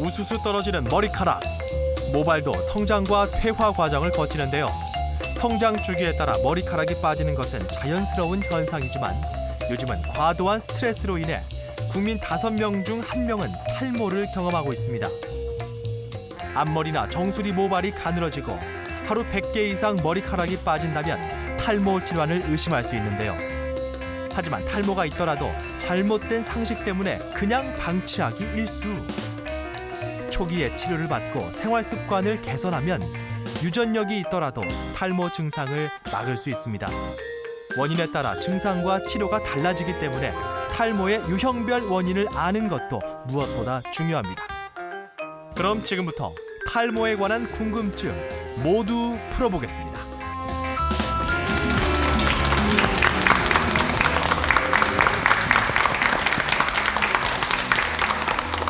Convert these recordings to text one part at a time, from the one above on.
우수수 떨어지는 머리카락. 모발도 성장과 퇴화 과정을 거치는데요. 성장 주기에 따라 머리카락이 빠지는 것은 자연스러운 현상이지만 요즘은 과도한 스트레스로 인해 국민 5명 중 1명은 탈모를 경험하고 있습니다. 앞머리나 정수리 모발이 가늘어지고 하루 100개 이상 머리카락이 빠진다면 탈모 질환을 의심할 수 있는데요. 하지만 탈모가 있더라도 잘못된 상식 때문에 그냥 방치하기 일쑤. 초기에 치료를 받고 생활 습관을 개선하면 유전력이 있더라도 탈모 증상을 막을 수 있습니다. 원인에 따라 증상과 치료가 달라지기 때문에 탈모의 유형별 원인을 아는 것도 무엇보다 중요합니다. 그럼 지금부터 탈모에 관한 궁금증 모두 풀어보겠습니다.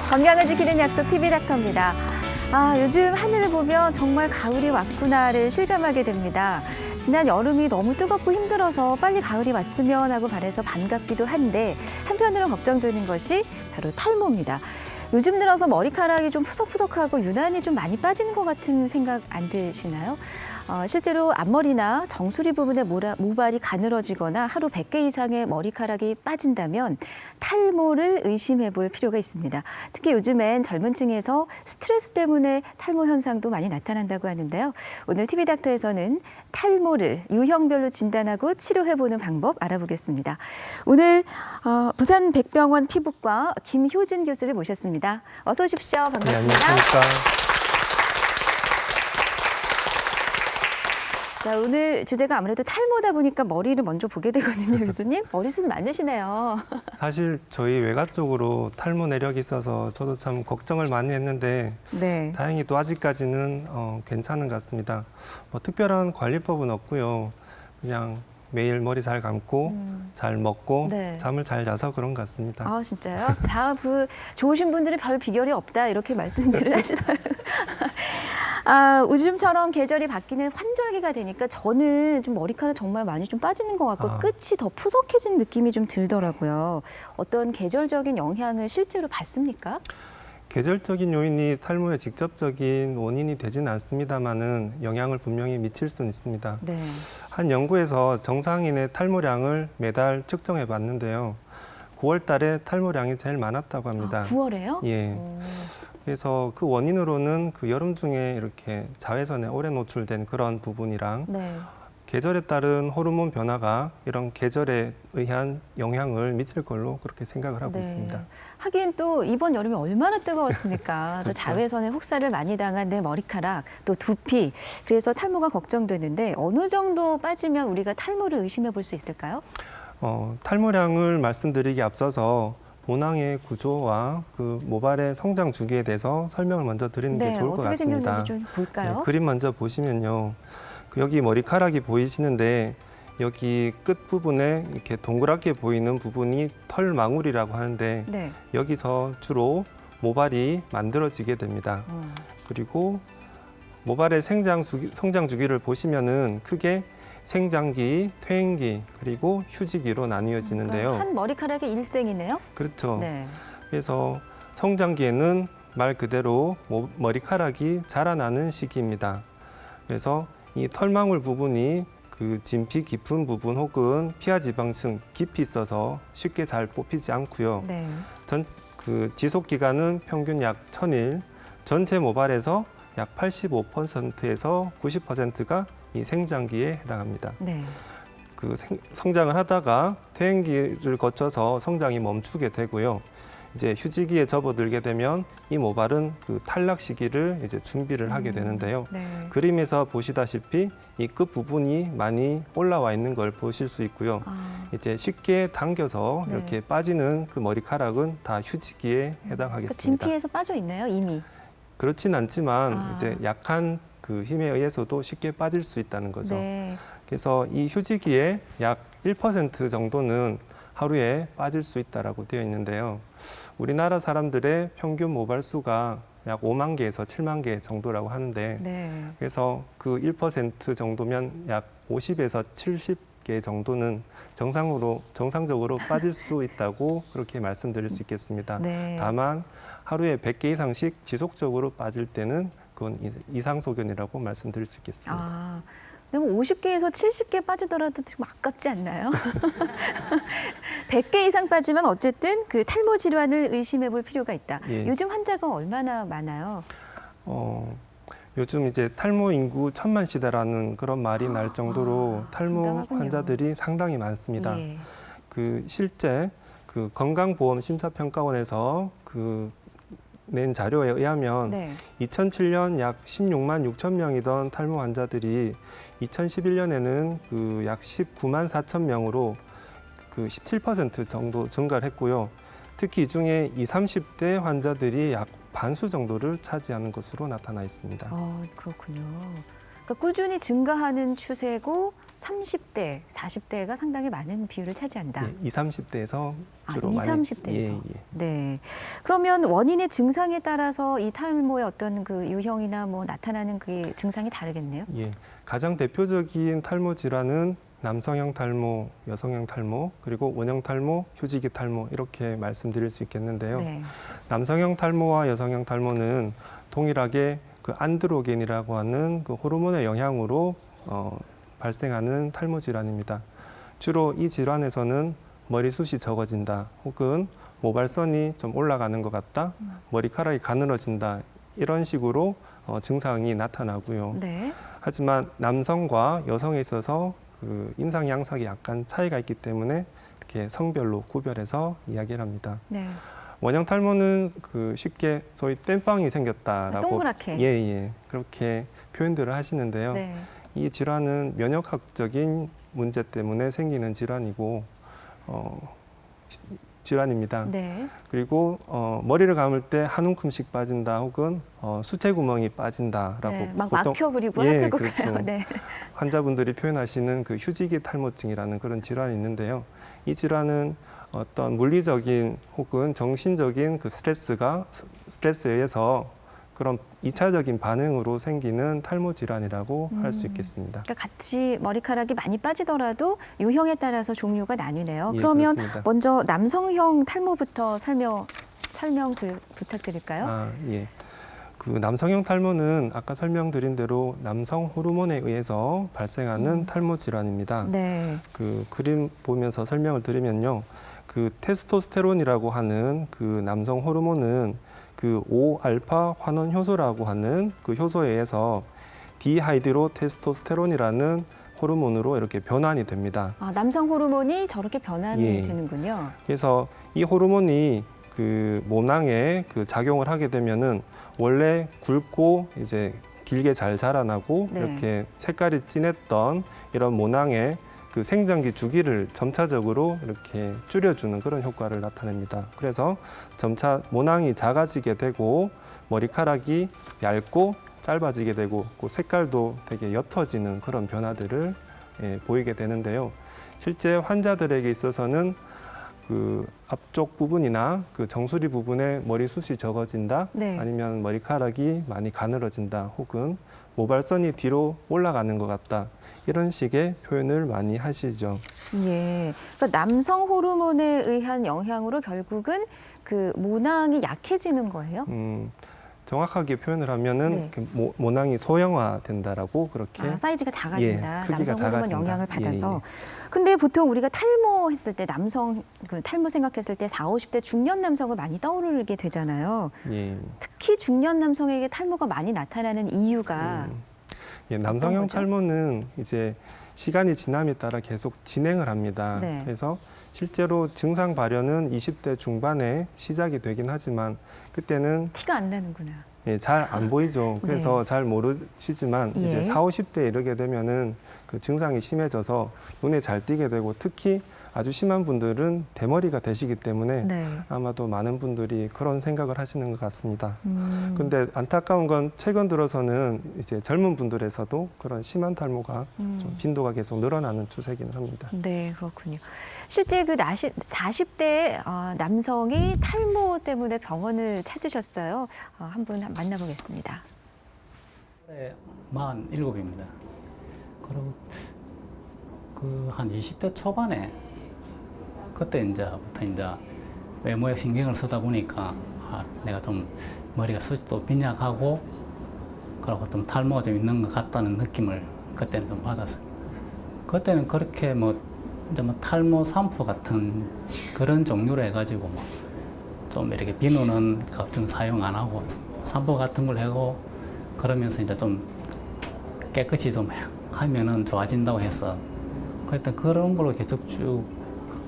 건강을 지키는 약속 TV닥터입니다. 요즘 하늘을 보면 정말 가을이 왔구나를 실감하게 됩니다. 지난 여름이 너무 뜨겁고 힘들어서 빨리 가을이 왔으면 하고 바라서 반갑기도 한데 한편으로 걱정되는 것이 바로 탈모입니다. 요즘 들어서 머리카락이 좀 푸석푸석하고 유난히 좀 많이 빠지는 것 같은 생각 안 드시나요? 실제로 앞머리나 정수리 부분의 모발이 가늘어지거나 하루 100개 이상의 머리카락이 빠진다면 탈모를 의심해 볼 필요가 있습니다. 특히 요즘엔 젊은 층에서 스트레스 때문에 탈모 현상도 많이 나타난다고 하는데요. 오늘 TV닥터에서는 탈모를 유형별로 진단하고 치료해보는 방법 알아보겠습니다. 오늘 부산 백병원 피부과 김효진 교수를 모셨습니다. 어서 오십시오. 반갑습니다. 네, 안녕하십니까. 자, 오늘 주제가 아무래도 탈모다 보니까 머리를 먼저 보게 되거든요, 교수님. 머리숱 많으시네요. 사실 저희 외가 쪽으로 탈모 내력이 있어서 저도 참 걱정을 많이 했는데 네. 다행히 또 아직까지는 괜찮은 것 같습니다. 뭐 특별한 관리법은 없고요. 그냥 매일 머리 잘 감고 잘 먹고 네. 잠을 잘 자서 그런 것 같습니다. 아, 진짜요? 다 좋으신 분들은 별 비결이 없다 이렇게 말씀들을 하시더라고요. 요즘처럼 계절이 바뀌는 환절기가 되니까 저는 좀 머리카락 정말 많이 좀 빠지는 것 같고 끝이 더 푸석해진 느낌이 좀 들더라고요. 어떤 계절적인 영향을 실제로 받습니까? 계절적인 요인이 탈모의 직접적인 원인이 되지는 않습니다만은 영향을 분명히 미칠 수는 있습니다. 네. 한 연구에서 정상인의 탈모량을 매달 측정해 봤는데요. 9월 달에 탈모량이 제일 많았다고 합니다. 9월에요? 예. 그래서 그 원인으로는 그 여름 중에 이렇게 자외선에 오래 노출된 그런 부분이랑 네. 계절에 따른 호르몬 변화가 이런 계절에 의한 영향을 미칠 걸로 그렇게 생각을 하고 있습니다. 하긴 또 이번 여름이 얼마나 뜨거웠습니까? 또 그렇죠. 자외선에 혹사를 많이 당한 내 머리카락, 또 두피, 그래서 탈모가 걱정되는데 어느 정도 빠지면 우리가 탈모를 의심해 볼 수 있을까요? 탈모량을 말씀드리기 앞서서 모낭의 구조와 그 모발의 성장 주기에 대해서 설명을 먼저 드리는 게 좋을 것 어떻게 같습니다. 생겼는지 좀 볼까요? 네, 그림 먼저 보시면요. 여기 머리카락이 보이시는데 여기 끝 부분에 이렇게 동그랗게 보이는 부분이 털망울이라고 하는데 네. 여기서 주로 모발이 만들어지게 됩니다. 그리고 모발의 성장 주기를 보시면은 크게 생장기, 퇴행기, 그리고 휴지기로 나뉘어지는데요. 한 머리카락의 일생이네요. 그렇죠. 네. 그래서 성장기에는 말 그대로 머리카락이 자라나는 시기입니다. 그래서 이 털망울 부분이 그 진피 깊은 부분 혹은 피하 지방층 깊이 있어서 쉽게 잘 뽑히지 않고요. 네. 그 지속 기간은 평균 약 1000일, 전체 모발에서 약 85%에서 90%가 이 생장기에 해당합니다. 네. 그 성장을 하다가 퇴행기를 거쳐서 성장이 멈추게 되고요. 이제 휴지기에 접어들게 되면 이 모발은 그 탈락 시기를 이제 준비를 하게 되는데요. 네. 그림에서 보시다시피 이 끝 부분이 많이 올라와 있는 걸 보실 수 있고요. 이제 쉽게 당겨서 네. 이렇게 빠지는 그 머리카락은 다 휴지기에 해당하겠습니다. 진피에서 빠져 있나요, 이미? 그렇진 않지만 이제 약한 그 힘에 의해서도 쉽게 빠질 수 있다는 거죠. 네. 그래서 이 휴지기의 약 1% 정도는 하루에 빠질 수 있다라고 되어 있는데요. 우리나라 사람들의 평균 모발 수가 약 5만 개에서 7만 개 정도라고 하는데 네. 그래서 그 1% 정도면 약 50에서 70개 정도는 정상적으로 빠질 수 있다고 그렇게 말씀드릴 수 있겠습니다. 네. 다만 하루에 100개 이상씩 지속적으로 빠질 때는 그건 이상소견이라고 말씀드릴 수 있겠습니다. 아, 근데 뭐 50개에서 70개 빠지더라도 좀 아깝지 않나요? 100개 이상 빠지면 어쨌든 그 탈모 질환을 의심해 볼 필요가 있다. 예. 요즘 환자가 얼마나 많아요? 요즘 이제 탈모 인구 1000만 시대라는 그런 말이 날 정도로 탈모 상당하군요. 환자들이 상당히 많습니다. 예. 그 실제 그 건강보험심사평가원에서 그 낸 자료에 의하면 네. 2007년 약 16만 6천 명이던 탈모 환자들이 2011년에는 그 약 19만 4천 명으로 그 17% 정도 증가를 했고요. 특히 이 중에 20, 30대 환자들이 약 반수 정도를 차지하는 것으로 나타나 있습니다. 그렇군요. 그러니까 꾸준히 증가하는 추세고 30대, 40대가 상당히 많은 비율을 차지한다. 예, 20, 30대에서 주로 20, 많이 30대에서. 예. 네. 그러면 원인의 증상에 따라서 이 탈모의 어떤 그 유형이나 뭐 나타나는 그 증상이 다르겠네요. 예. 가장 대표적인 탈모 질환은 남성형 탈모, 여성형 탈모, 그리고 원형 탈모, 휴지기 탈모 이렇게 말씀드릴 수 있겠는데요. 네. 남성형 탈모와 여성형 탈모는 동일하게 그 안드로겐이라고 하는 그 호르몬의 영향으로 발생하는 탈모 질환입니다. 주로 이 질환에서는 머리숱이 적어진다, 혹은 모발선이 좀 올라가는 것 같다, 머리카락이 가늘어진다 이런 식으로 증상이 나타나고요. 네. 하지만 남성과 여성에 있어서 그 임상 양상이 약간 차이가 있기 때문에 이렇게 성별로 구별해서 이야기를 합니다. 네. 원형 탈모는 그 쉽게 소위 땜빵이 생겼다라고 동그랗게. 예, 그렇게 표현들을 하시는데요. 네. 이 질환은 면역학적인 문제 때문에 생기는 질환이고 질환입니다. 네. 그리고 머리를 감을 때 한 움큼씩 빠진다, 혹은 수채구멍이 빠진다라고 네. 막 보통 막혀 그리고 예, 하수구 그렇죠. 가요. 네. 환자분들이 표현하시는 그 휴지기 탈모증이라는 그런 질환이 있는데요. 이 질환은 어떤 물리적인 혹은 정신적인 그 스트레스에 의해서 그런 2차적인 반응으로 생기는 탈모 질환이라고 할 수 있겠습니다. 그러니까 같이 머리카락이 많이 빠지더라도 유형에 따라서 종류가 나뉘네요. 예, 그러면 그렇습니다. 먼저 남성형 탈모부터 설명 부탁드릴까요? 아, 예. 그 남성형 탈모는 아까 설명드린 대로 남성 호르몬에 의해서 발생하는 탈모 질환입니다. 네. 그 그림 보면서 설명을 드리면요. 그 테스토스테론이라고 하는 그 남성 호르몬은 그 5알파 환원 효소라고 하는 그 효소에 의해서 디하이드로 테스토스테론이라는 호르몬으로 이렇게 변환이 됩니다. 아, 남성 호르몬이 저렇게 변환이 예. 되는군요. 그래서 이 호르몬이 그 모낭에 그 작용을 하게 되면은 원래 굵고 이제 길게 잘 자라나고 네. 이렇게 색깔이 진했던 이런 모낭의 그 생장기 주기를 점차적으로 이렇게 줄여주는 그런 효과를 나타냅니다. 그래서 점차 모낭이 작아지게 되고 머리카락이 얇고 짧아지게 되고 그 색깔도 되게 옅어지는 그런 변화들을 보이게 되는데요. 실제 환자들에게 있어서는 그 앞쪽 부분이나 그 정수리 부분에 머리숱이 적어진다, 네. 아니면 머리카락이 많이 가늘어진다, 혹은 모발선이 뒤로 올라가는 것 같다, 이런 식의 표현을 많이 하시죠. 예. 그러니까 남성 호르몬에 의한 영향으로 결국은 그 모낭이 약해지는 거예요? 정확하게 표현을 하면은 네. 그 모낭이 소형화된다라고 그렇게 아, 사이즈가 작아진다. 예, 크기가 남성 호르몬 작아진다. 영향을 받아서. 예, 예. 근데 보통 우리가 탈모했을 때 남성 그 탈모 생각했을 때 40, 50대 중년 남성을 많이 떠오르게 되잖아요. 예. 특히 중년 남성에게 탈모가 많이 나타나는 이유가 예, 남성형 거죠? 탈모는 이제 시간이 지남에 따라 계속 진행을 합니다. 네. 그래서 실제로 증상 발현은 20대 중반에 시작이 되긴 하지만 그때는 티가 안 나는구나. 잘 안 보이죠. 그래서 네. 잘 모르시지만 예. 이제 40, 50대에 이르게 되면은 그 증상이 심해져서 눈에 잘 띄게 되고, 특히 아주 심한 분들은 대머리가 되시기 때문에 네. 아마도 많은 분들이 그런 생각을 하시는 것 같습니다. 음. 근데 안타까운 건 최근 들어서는 이제 젊은 분들에서도 그런 심한 탈모가 좀 빈도가 계속 늘어나는 추세이긴 합니다. 네, 그렇군요. 실제 그 40대 남성이 탈모 때문에 병원을 찾으셨어요. 한 분 만나보겠습니다. 올해 47입니다. 그리고 그 한 20대 초반에 그때 이제부터 이제 외모에 신경을 쓰다 보니까 내가 좀 머리가 숱도 빈약하고 그리고 좀 탈모가 좀 있는 것 같다는 느낌을 그때는 좀 받았어요. 그때는 그렇게 이제 탈모 샴푸 같은 그런 종류로 해가지고 좀 이렇게 비누는 걱정 사용 안 하고 샴푸 같은 걸 하고 그러면서 이제 좀 깨끗이 좀 하면은 좋아진다고 해서 그때 그런 걸로 계속 쭉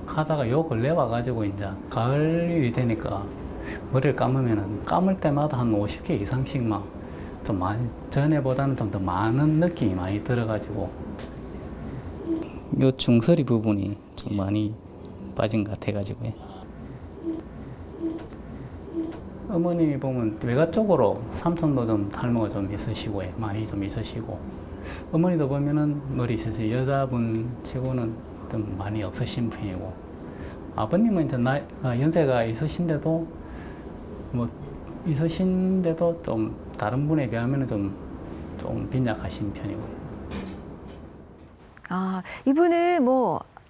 하다가 요 근래 와가지고 이제 가을이 되니까 머리를 감을 때마다 한 50개 이상씩 좀 많이 전에보다는 좀 더 많은 느낌이 많이 들어가지고 요 중서리 부분이 좀 많이 빠진 것 같아가지고요. 어머님이 보면 외가 쪽으로 삼촌도 좀 탈모가 좀 있으시고 많이 좀 있으시고 어머니도 보면은 머리 있으세요. 여자분 치고는 좀 많이 없으신 편이고 아버님은 이제 연세가 있으신데도 좀 다른 분에 비하면 좀 빈약하신 편이고. 아, 이분은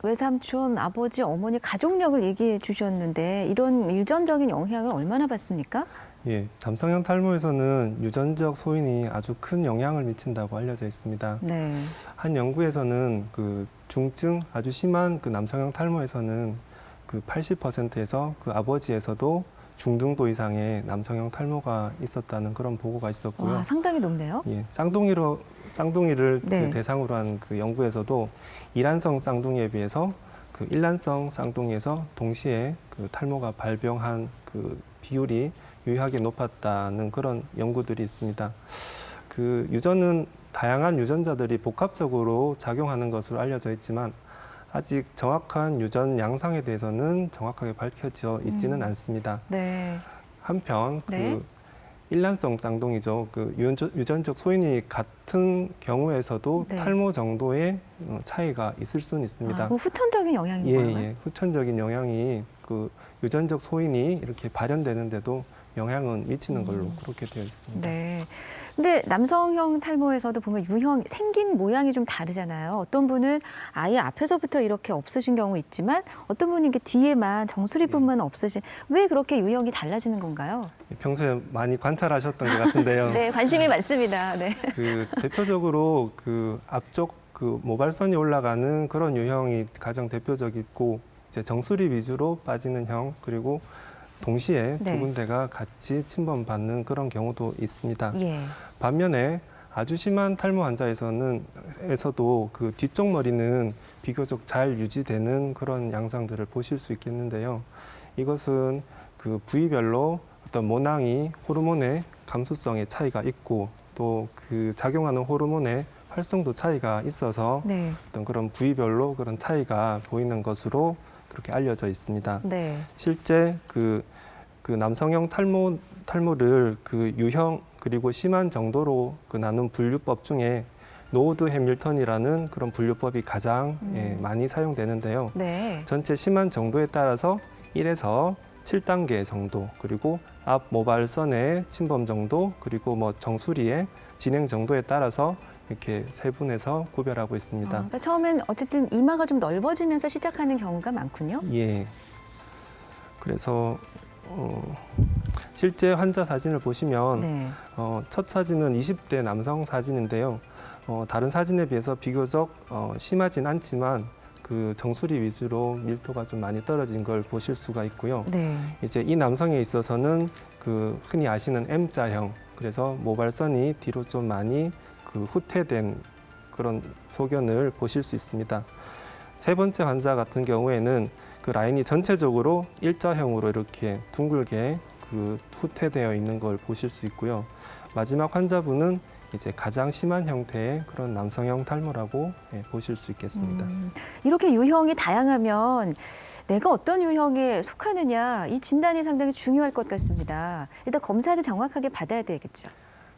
외삼촌, 아버지, 어머니 가족력을 얘기해 주셨는데 이런 유전적인 영향을 얼마나 받습니까? 예, 남성형 탈모에서는 유전적 소인이 아주 큰 영향을 미친다고 알려져 있습니다. 네. 한 연구에서는 그 중증 아주 심한 그 남성형 탈모에서는 그 80%에서 그 아버지에서도 중등도 이상의 남성형 탈모가 있었다는 그런 보고가 있었고요. 와, 상당히 높네요. 예, 쌍둥이를 네. 그 대상으로 한 그 연구에서도 이란성 쌍둥이에 비해서 그 일란성 쌍둥이에서 동시에 그 탈모가 발병한 그 비율이 유의하게 높았다는 그런 연구들이 있습니다. 그 유전은 다양한 유전자들이 복합적으로 작용하는 것으로 알려져 있지만 아직 정확한 유전 양상에 대해서는 정확하게 밝혀져 있지는 않습니다. 네. 한편 네. 그 일란성 쌍둥이죠. 그 유전적 소인이 같은 경우에서도 네. 탈모 정도의 차이가 있을 수는 있습니다. 아, 그럼 후천적인 영향인 예, 거예요? 예. 후천적인 영향이 그 유전적 소인이 이렇게 발현되는데도 영향은 미치는 걸로 그렇게 되어 있습니다. 네. 근데 남성형 탈모에서도 보면 유형 생긴 모양이 좀 다르잖아요. 어떤 분은 아예 앞에서부터 이렇게 없으신 경우 있지만 어떤 분은 이게 뒤에만 정수리 부분만 없으신 왜 그렇게 유형이 달라지는 건가요? 평소에 많이 관찰하셨던 것 같은데요. 네, 관심이 많습니다. 네. 그 대표적으로 그 앞쪽 그 모발선이 올라가는 그런 유형이 가장 대표적이고 이제 정수리 위주로 빠지는 형 그리고 동시에 네. 두 군데가 같이 침범받는 그런 경우도 있습니다. 예. 반면에 아주 심한 탈모 환자에서도 그 뒤쪽 머리는 비교적 잘 유지되는 그런 양상들을 보실 수 있겠는데요. 이것은 그 부위별로 어떤 모낭이 호르몬의 감수성의 차이가 있고 또 그 작용하는 호르몬의 활성도 차이가 있어서 네. 어떤 그런 부위별로 그런 차이가 보이는 것으로 그렇게 알려져 있습니다. 네. 실제 그 남성형 탈모를 그 유형 그리고 심한 정도로 그 나눈 분류법 중에 노드 해밀턴이라는 그런 분류법이 가장 많이 사용되는데요. 네. 전체 심한 정도에 따라서 1에서 7단계 정도, 그리고 앞 모발선의 침범 정도, 그리고 정수리의 진행 정도에 따라서 이렇게 세분해서 구별하고 있습니다. 그러니까 처음엔 어쨌든 이마가 좀 넓어지면서 시작하는 경우가 많군요. 예. 그래서 실제 환자 사진을 보시면 네. 첫 사진은 20대 남성 사진인데요. 다른 사진에 비해서 비교적 심하진 않지만 그 정수리 위주로 밀도가 좀 많이 떨어진 걸 보실 수가 있고요. 네. 이제 이 남성에 있어서는 그 흔히 아시는 M자형, 그래서 모발선이 뒤로 좀 많이 그 후퇴된 그런 소견을 보실 수 있습니다. 세 번째 환자 같은 경우에는 그 라인이 전체적으로 일자형으로 이렇게 둥글게 그 후퇴되어 있는 걸 보실 수 있고요. 마지막 환자분은 이제 가장 심한 형태의 그런 남성형 탈모라고 보실 수 있겠습니다. 이렇게 유형이 다양하면 내가 어떤 유형에 속하느냐 이 진단이 상당히 중요할 것 같습니다. 일단 검사를 정확하게 받아야 되겠죠.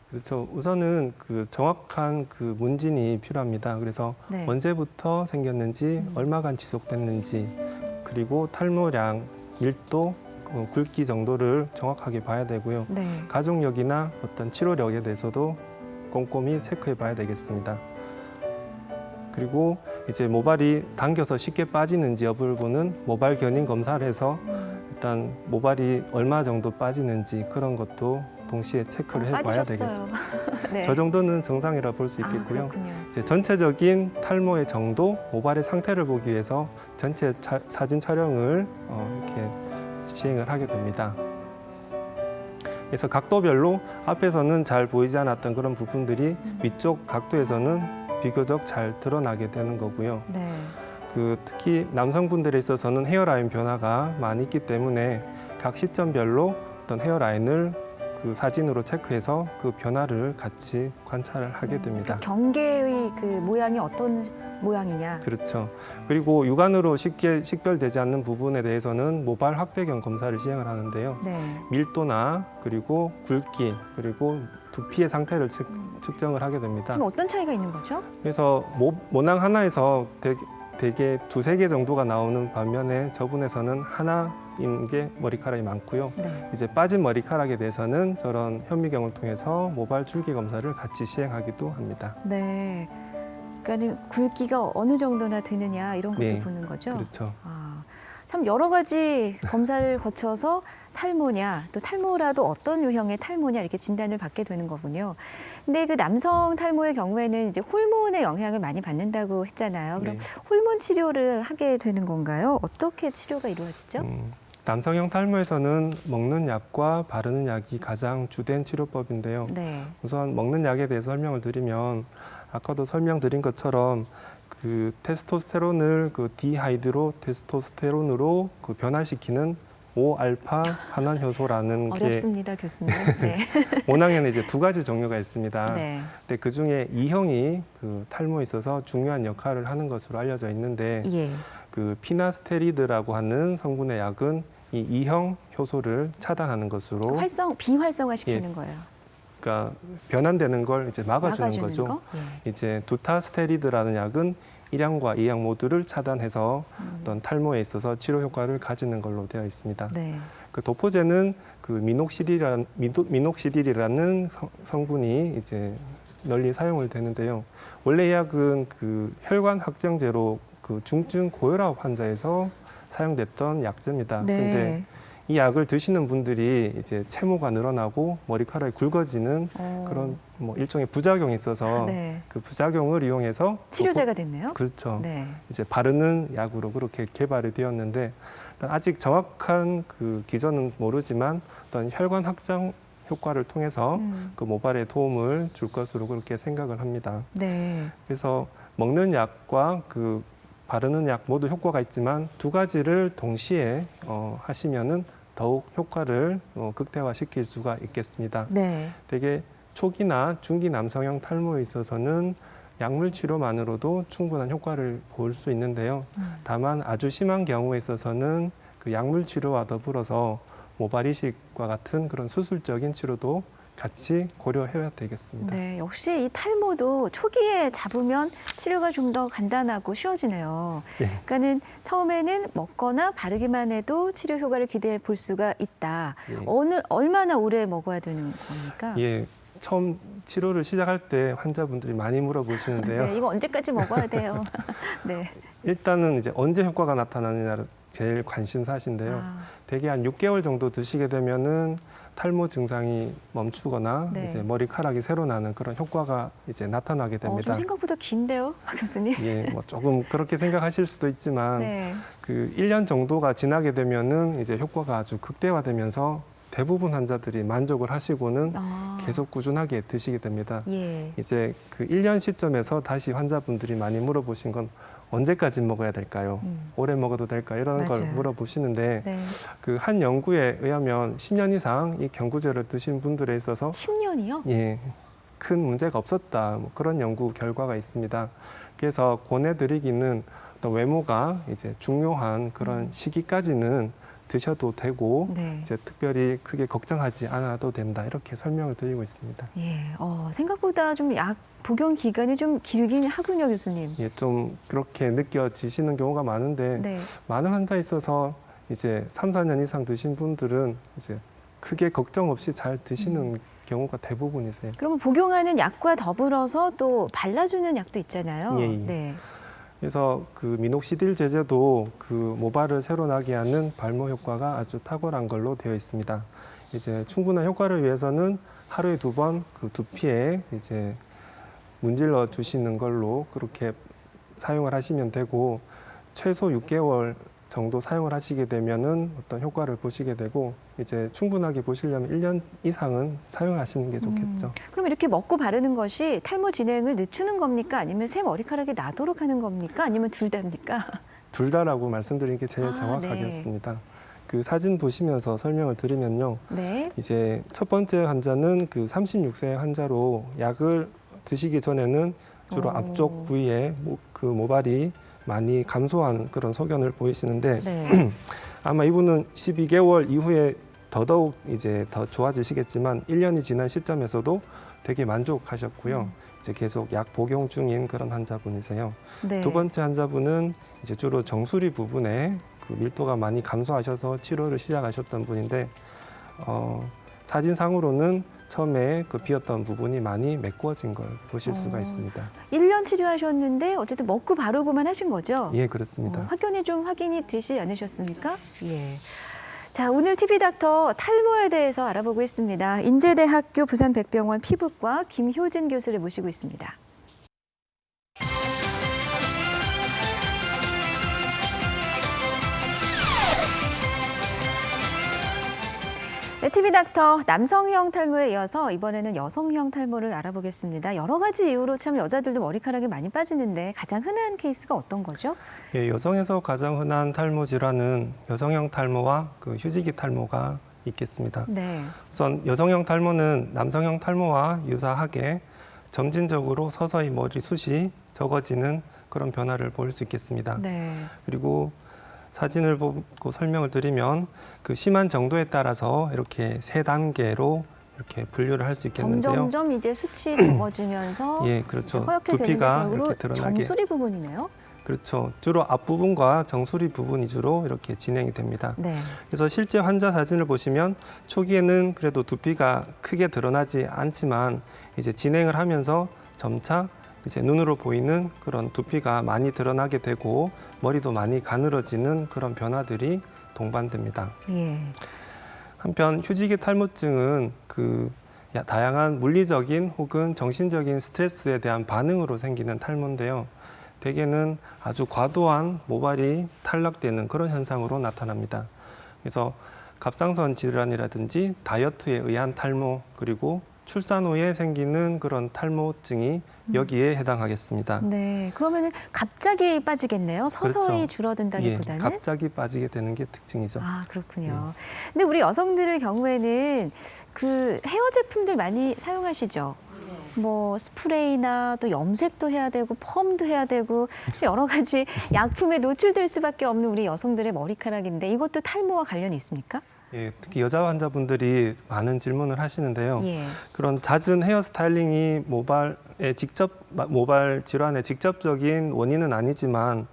그렇죠. 우선은 그 정확한 그 문진이 필요합니다. 그래서 네. 언제부터 생겼는지, 얼마간 지속됐는지, 그리고 탈모량, 밀도, 굵기 정도를 정확하게 봐야 되고요. 네. 가족력이나 어떤 치료력에 대해서도 꼼꼼히 체크해 봐야 되겠습니다. 그리고 이제 모발이 당겨서 쉽게 빠지는지 여부를 보는 모발 견인 검사를 해서 일단 모발이 얼마 정도 빠지는지 그런 것도 동시에 체크를 해봐야 빠지셨어요. 되겠습니다. 네. 저 정도는 정상이라 볼 수 있겠고요. 그렇군요. 이제 전체적인 탈모의 정도, 모발의 상태를 보기 위해서 전체 사진 촬영을 이렇게 시행을 하게 됩니다. 그래서 각도별로 앞에서는 잘 보이지 않았던 그런 부분들이 위쪽 각도에서는 비교적 잘 드러나게 되는 거고요. 네. 특히 남성분들에 있어서는 헤어라인 변화가 많이 있기 때문에 각 시점별로 어떤 헤어라인을 그 사진으로 체크해서 그 변화를 같이 관찰을 하게 됩니다. 경계의 그 모양이 어떤 모양이냐. 그렇죠. 그리고 육안으로 쉽게 식별되지 않는 부분에 대해서는 모발 확대경 검사를 시행을 하는데요. 네. 밀도나 그리고 굵기 그리고 두피의 상태를 측정을 하게 됩니다. 좀 어떤 차이가 있는 거죠? 그래서 모낭 하나에서 대개 2-3개 정도가 나오는 반면에 저분에서는 하나인 게 머리카락이 많고요. 네. 이제 빠진 머리카락에 대해서는 저런 현미경을 통해서 모발 줄기 검사를 같이 시행하기도 합니다. 네. 그러니까는 굵기가 어느 정도나 되느냐 이런 것도 네. 보는 거죠. 그렇죠. 참 여러 가지 검사를 거쳐서 탈모냐, 또 탈모라도 어떤 유형의 탈모냐 이렇게 진단을 받게 되는 거군요. 근데 그 남성 탈모의 경우에는 이제 호르몬의 영향을 많이 받는다고 했잖아요. 그럼 네. 호르몬 치료를 하게 되는 건가요? 어떻게 치료가 이루어지죠? 남성형 탈모에서는 먹는 약과 바르는 약이 가장 주된 치료법인데요. 네. 우선 먹는 약에 대해서 설명을 드리면 아까도 설명드린 것처럼 그 테스토스테론을 그 디하이드로 테스토스테론으로 그 변화시키는 5알파 환원 효소라는 게 어렵습니다, 교수님. 네. 모낭에는 이제 2가지 종류가 있습니다. 네. 근데 그 중에 2형이 그 탈모에 있어서 중요한 역할을 하는 것으로 알려져 있는데 예. 그 피나스테리드라고 하는 성분의 약은 이 2형 효소를 차단하는 것으로 비활성화시키는 거예요. 그러니까 변환되는 걸 이제 막아주는 거죠. 거? 예. 이제 두타스테리드라는 약은 1형과 2형 모두를 차단해서 어떤 탈모에 있어서 치료 효과를 가지는 걸로 되어 있습니다. 네. 그 도포제는 그 미녹시딜이라는 성분이 이제 널리 사용을 되는데요. 원래 이 약은 그 혈관 확장제로 그 중증 고혈압 환자에서 사용됐던 약제입니다. 네. 근데 이 약을 드시는 분들이 이제 채모가 늘어나고 머리카락이 굵어지는 그런 뭐 일종의 부작용이 있어서 네. 그 부작용을 이용해서 치료제가 됐네요. 그렇죠. 네. 이제 바르는 약으로 그렇게 개발이 되었는데 일단 아직 정확한 그 기전은 모르지만 어떤 혈관 확장 효과를 통해서 그 모발에 도움을 줄 것으로 그렇게 생각을 합니다. 네. 그래서 먹는 약과 그 바르는 약 모두 효과가 있지만 2가지를 동시에 하시면은 더욱 효과를 극대화시킬 수가 있겠습니다. 네. 되게 초기나 중기 남성형 탈모에 있어서는 약물 치료만으로도 충분한 효과를 볼 수 있는데요. 다만 아주 심한 경우에 있어서는 그 약물 치료와 더불어서 모발 이식과 같은 그런 수술적인 치료도 같이 고려해야 되겠습니다. 네, 역시 이 탈모도 초기에 잡으면 치료가 좀 더 간단하고 쉬워지네요. 예. 그러니까는 처음에는 먹거나 바르기만 해도 치료 효과를 기대해 볼 수가 있다. 예. 얼마나 오래 먹어야 되는 겁니까? 예, 처음 치료를 시작할 때 환자분들이 많이 물어보시는데요. 네, 이거 언제까지 먹어야 돼요? 네. 일단은 이제 언제 효과가 나타나느냐를 제일 관심사신데요. 대개 한 6개월 정도 드시게 되면은 탈모 증상이 멈추거나 네. 이제 머리카락이 새로 나는 그런 효과가 이제 나타나게 됩니다. 좀 생각보다 긴데요, 박 교수님? 예, 뭐 조금 그렇게 생각하실 수도 있지만 네. 그 1년 정도가 지나게 되면은 이제 효과가 아주 극대화되면서 대부분 환자들이 만족을 하시고는 계속 꾸준하게 드시게 됩니다. 예. 이제 그 1년 시점에서 다시 환자분들이 많이 물어보신 건 언제까지 먹어야 될까요? 오래 먹어도 될까요? 이런 걸 맞아요. 물어보시는데 네. 그 한 연구에 의하면 10년 이상 이 경구제를 드신 분들에 있어서 10년이요? 예, 큰 문제가 없었다. 뭐 그런 연구 결과가 있습니다. 그래서 권해드리기는 어떤 외모가 이제 중요한 그런 시기까지는 드셔도 되고 네. 이제 특별히 크게 걱정하지 않아도 된다. 이렇게 설명을 드리고 있습니다. 예. 생각보다 좀 약 복용 기간이 좀 길긴 하군요, 교수님. 예, 좀 그렇게 느껴지시는 경우가 많은데 네. 많은 환자 있어서 이제 3, 4년 이상 드신 분들은 이제 크게 걱정 없이 잘 드시는 경우가 대부분이세요. 그러면 복용하는 약과 더불어서 또 발라주는 약도 있잖아요. 예, 예. 네. 그래서 그 미녹시딜 제제도 그 모발을 새로 나게 하는 발모 효과가 아주 탁월한 걸로 되어 있습니다. 이제 충분한 효과를 위해서는 하루에 2번 그 두피에 이제 문질러 주시는 걸로 그렇게 사용을 하시면 되고, 최소 6개월 정도 사용을 하시게 되면은 어떤 효과를 보시게 되고, 이제 충분하게 보시려면 1년 이상은 사용하시는 게 좋겠죠. 그럼 이렇게 먹고 바르는 것이 탈모 진행을 늦추는 겁니까? 아니면 새 머리카락이 나도록 하는 겁니까? 아니면 둘 다입니까? 둘 다라고 말씀드리는 게 제일 아, 정확하겠습니다. 그 사진 보시면서 설명을 드리면요. 네. 이제 첫 번째 환자는 그 36세 환자로 약을 드시기 전에는 주로 앞쪽 부위에 그 모발이 많이 감소한 그런 소견을 보이시는데 네. 아마 이분은 12개월 이후에 더더욱 이제 더 좋아지시겠지만 1년이 지난 시점에서도 되게 만족하셨고요. 이제 계속 약 복용 중인 그런 환자분이세요. 네. 두 번째 환자분은 이제 주로 정수리 부분에 그 밀도가 많이 감소하셔서 치료를 시작하셨던 분인데 사진상으로는 처음에 그 비었던 부분이 많이 메꿔진 걸 보실 수가 있습니다. 1년 치료하셨는데 어쨌든 먹고 바르고만 하신 거죠? 예, 그렇습니다. 확연히 좀 확인이 되지 않으셨습니까? 예. 자, 오늘 TV닥터 탈모에 대해서 알아보고 있습니다. 인제대학교 부산백병원 피부과 김효진 교수를 모시고 있습니다. 네, TV닥터 남성형 탈모에 이어서 이번에는 여성형 탈모를 알아보겠습니다. 여러 가지 이유로 참 여자들도 머리카락이 많이 빠지는데 가장 흔한 케이스가 어떤 거죠? 예, 여성에서 가장 흔한 탈모 질환은 여성형 탈모와 그 휴지기 탈모가 있겠습니다. 네. 우선 여성형 탈모는 남성형 탈모와 유사하게 점진적으로 서서히 머리숱이 적어지는 그런 변화를 보일 수 있겠습니다. 네. 그리고 사진을 보고 설명을 드리면 그 심한 정도에 따라서 이렇게 3단계로 이렇게 분류를 할 수 있겠는데요. 점점점 이제 숱이 적어지면서 예, 그렇죠. 허옇게 두피가 되는 게 이렇게 드러나게. 정수리 부분이네요. 그렇죠. 주로 앞부분과 정수리 부분이 주로 이렇게 진행이 됩니다. 네. 그래서 실제 환자 사진을 보시면 초기에는 그래도 두피가 크게 드러나지 않지만 이제 진행을 하면서 점차 이제 눈으로 보이는 그런 두피가 많이 드러나게 되고 머리도 많이 가늘어지는 그런 변화들이 동반됩니다. 예. 한편 휴지기 탈모증은 그 다양한 물리적인 혹은 정신적인 스트레스에 대한 반응으로 생기는 탈모인데요. 대개는 아주 과도한 모발이 탈락되는 그런 현상으로 나타납니다. 그래서 갑상선 질환이라든지 다이어트에 의한 탈모, 그리고 출산 후에 생기는 그런 탈모증이 여기에 해당하겠습니다. 네. 그러면은 갑자기 빠지겠네요. 서서히 그렇죠. 줄어든다기보다는. 예, 갑자기 빠지게 되는 게 특징이죠. 아, 그렇군요. 근데 우리 여성들의 경우에는 그 헤어 제품들 많이 사용하시죠? 뭐 스프레이나 또 염색도 해야 되고 펌도 해야 되고 여러 가지 약품에 노출될 수밖에 없는 우리 여성들의 머리카락인데 이것도 탈모와 관련이 있습니까? 예, 특히 여자 환자분들이 많은 질문을 하시는데요. 예. 그런 잦은 헤어 스타일링이 모발 질환의 직접적인 원인은 아니지만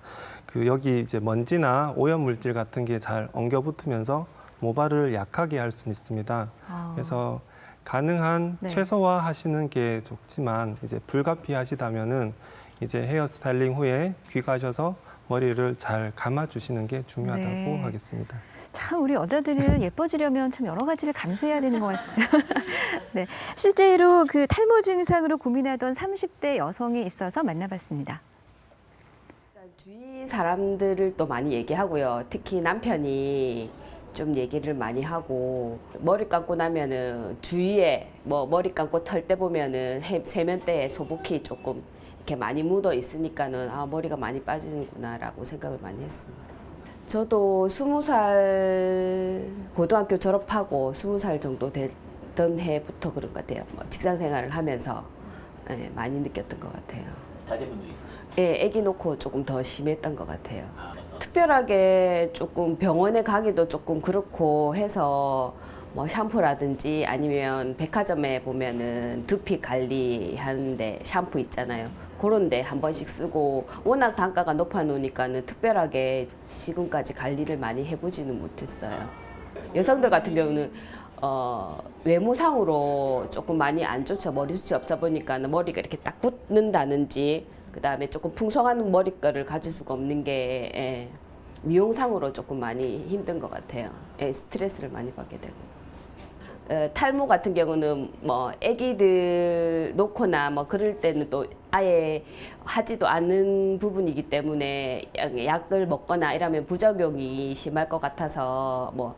그 여기 이제 먼지나 오염 물질 같은 게 잘 엉겨 붙으면서 모발을 약하게 할 수는 있습니다. 그래서 가능한 네. 최소화하시는 게 좋지만 이제 불가피하시다면은 이제 헤어 스타일링 후에 귀가하셔서 머리를 잘 감아주시는 게 중요하다고 네. 하겠습니다. 참 우리 여자들은 예뻐지려면 참 여러 가지를 감수해야 되는 것 같죠. 네, 실제로 그 탈모 증상으로 고민하던 30대 여성이 있어서 만나봤습니다. 주위 사람들을 또 많이 얘기하고요. 특히 남편이 좀 얘기를 많이 하고 머리 감고 나면은 주위에 뭐 머리 감고 털 때 보면은 세면대에 소복이 조금 이렇게 많이 묻어 있으니까는 아 머리가 많이 빠지는구나라고 생각을 많이 했습니다. 저도 20살 고등학교 졸업하고 20살 정도 됐던 해부터 그런 것 같아요. 뭐 직장 생활을 하면서 예, 많이 느꼈던 것 같아요. 자제분도 있으시죠? 예, 아기 놓고 조금 더 심했던 것 같아요. 특별하게 조금 병원에 가기도 조금 그렇고 해서 뭐 샴푸라든지 아니면 백화점에 보면은 두피 관리하는데 샴푸 있잖아요. 그런 데 한 번씩 쓰고 워낙 단가가 높아 놓으니까는 특별하게 지금까지 관리를 많이 해보지는 못했어요. 여성들 같은 경우는 외모상으로 조금 많이 안 좋죠. 머리숱이 없어 보니까 머리가 이렇게 딱 붙는다든지 그다음에 조금 풍성한 머릿결을 가질 수가 없는 게 예, 미용상으로 조금 많이 힘든 것 같아요. 예, 스트레스를 많이 받게 되고. 탈모 같은 경우는 뭐 아기들 놓거나 뭐 그럴 때는 또 아예 하지도 않는 부분이기 때문에 약을 먹거나 이러면 부작용이 심할 것 같아서 뭐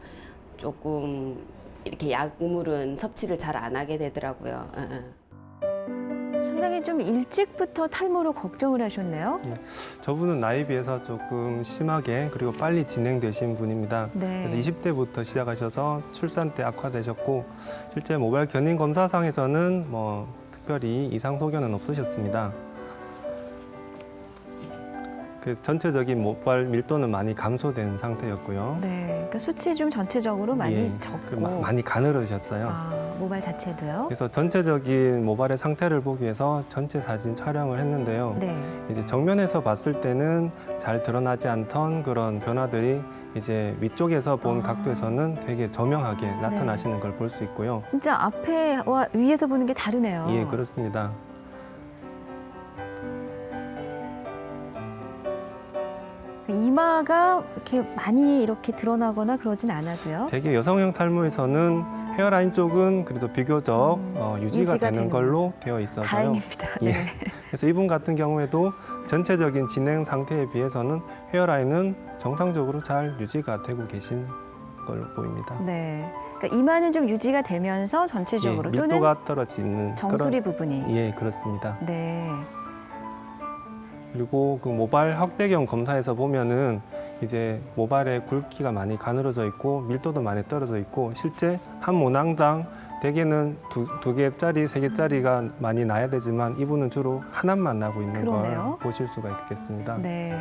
조금 이렇게 약물은 섭취를 잘 안 하게 되더라고요. 상당히 좀 일찍부터 탈모로 걱정을 하셨네요. 저분은 나이에 비해서 조금 심하게 그리고 빨리 진행되신 분입니다. 네. 그래서 20대부터 시작하셔서 출산 때 악화되셨고 실제 모발 견인 검사상에서는 뭐 특별히 이상 소견은 없으셨습니다. 그 전체적인 모발 밀도는 많이 감소된 상태였고요. 네, 그러니까 수치 좀 전체적으로 많이 예, 적고 많이 가늘어졌어요. 모발 자체도요. 그래서 전체적인 모발의 상태를 보기 위해서 전체 사진 촬영을 했는데요. 네. 이제 정면에서 봤을 때는 잘 드러나지 않던 그런 변화들이 이제 위쪽에서 본 각도에서는 되게 저명하게 나타나시는 걸 볼 수 있고요. 진짜 앞에와 위에서 보는 게 다르네요. 예, 그렇습니다. 이마가 이렇게 많이 이렇게 드러나거나 그러진 않아도요. 대개 여성형 탈모에서는 헤어라인 쪽은 그래도 비교적 유지가 되는 되는 걸로 거죠. 되어 있어서요. 다행입니다. 예. 네. 그래서 이분 같은 경우에도 전체적인 진행 상태에 비해서는 헤어라인은 정상적으로 잘 유지가 되고 계신 걸로 보입니다. 네. 그러니까 이마는 좀 유지가 되면서 전체적으로 예, 또는 밀도가 떨어지는 정수리 부분이. 예, 그렇습니다. 네. 그리고 그 모발 확대경 검사에서 보면은 이제 모발의 굵기가 많이 가늘어져 있고 밀도도 많이 떨어져 있고 실제 한 모낭당 대개는 두 개짜리, 세 개짜리가 많이 나야 되지만 이분은 주로 하나만 나고 있는 그러네요. 걸 보실 수가 있겠습니다. 네.